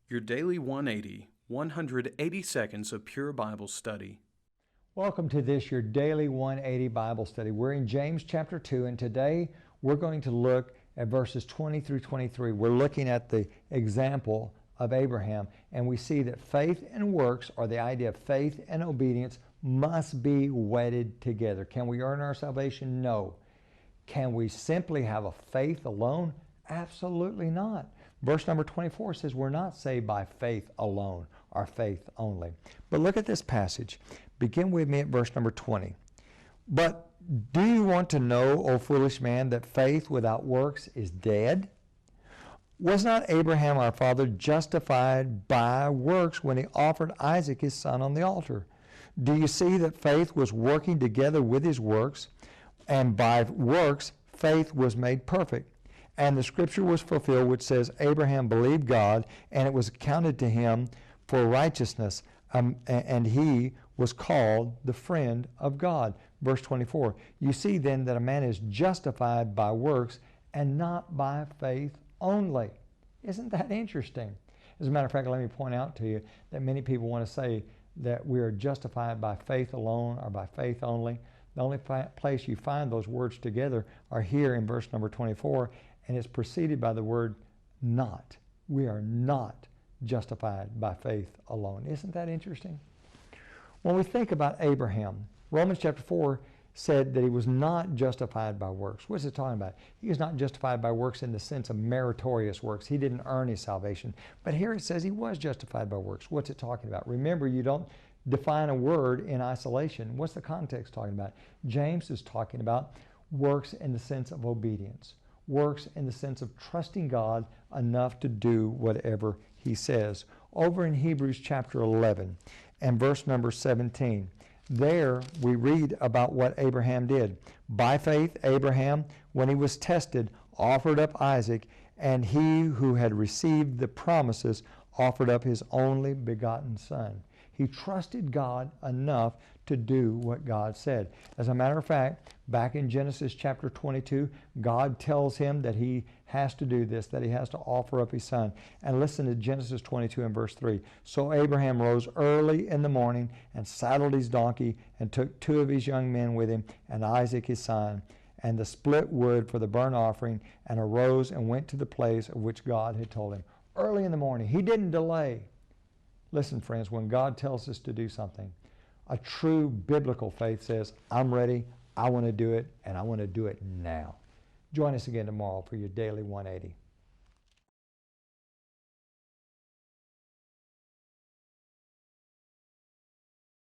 Your Daily 180, 180 seconds of pure Bible study. Welcome to this, your Daily 180 Bible study. We're in James chapter 2, and today we're going to look at verses 20 through 23. We're looking at the example of Abraham, and we see that faith and works, or the idea of faith and obedience, must be wedded together. Can we earn our salvation? No. Can we simply have a faith alone? Absolutely not. Verse number 24 says we're not saved by faith alone, or faith only. But look at this passage. Begin with me at verse number 20. But do you want to know, O foolish man, that faith without works is dead? Was not Abraham our father justified by works when he offered Isaac his son on the altar? Do you see that faith was working together with his works, and by works faith was made perfect? And the scripture was fulfilled, which says, Abraham believed God, and it was accounted to him for righteousness, and he was called the friend of God. Verse 24, you see then that a man is justified by works and not by faith only. Isn't that interesting? As a matter of fact, let me point out to you that many people want to say that we are justified by faith alone or by faith only. The only place you find those words together are here in verse number 24, and it's preceded by the word not. We are not justified by faith alone. Isn't that interesting? When we think about Abraham, Romans chapter 4 said that he was not justified by works. What's it talking about? He was not justified by works in the sense of meritorious works. He didn't earn his salvation. But here it says he was justified by works. What's it talking about? Remember, you don't define a word in isolation. What's the context talking about? James is talking about works in the sense of obedience. Works in the sense of trusting God enough to do whatever he says. Over in Hebrews chapter 11 and verse number 17, there we read about what Abraham did. By faith, Abraham, when he was tested, offered up Isaac, and he who had received the promises offered up his only begotten son. He trusted God enough to do what God said. As a matter of fact, back in Genesis chapter 22, God tells him that he has to do this, that he has to offer up his son. And listen to Genesis 22 and verse 3. So Abraham rose early in the morning and saddled his donkey and took 2 of his young men with him and Isaac his son and the split wood for the burnt offering, and arose and went to the place of which God had told him. Early in the morning. He didn't delay. Listen, friends, when God tells us to do something, a true biblical faith says, I'm ready, I want to do it, and I want to do it now. Join us again tomorrow for your Daily 180.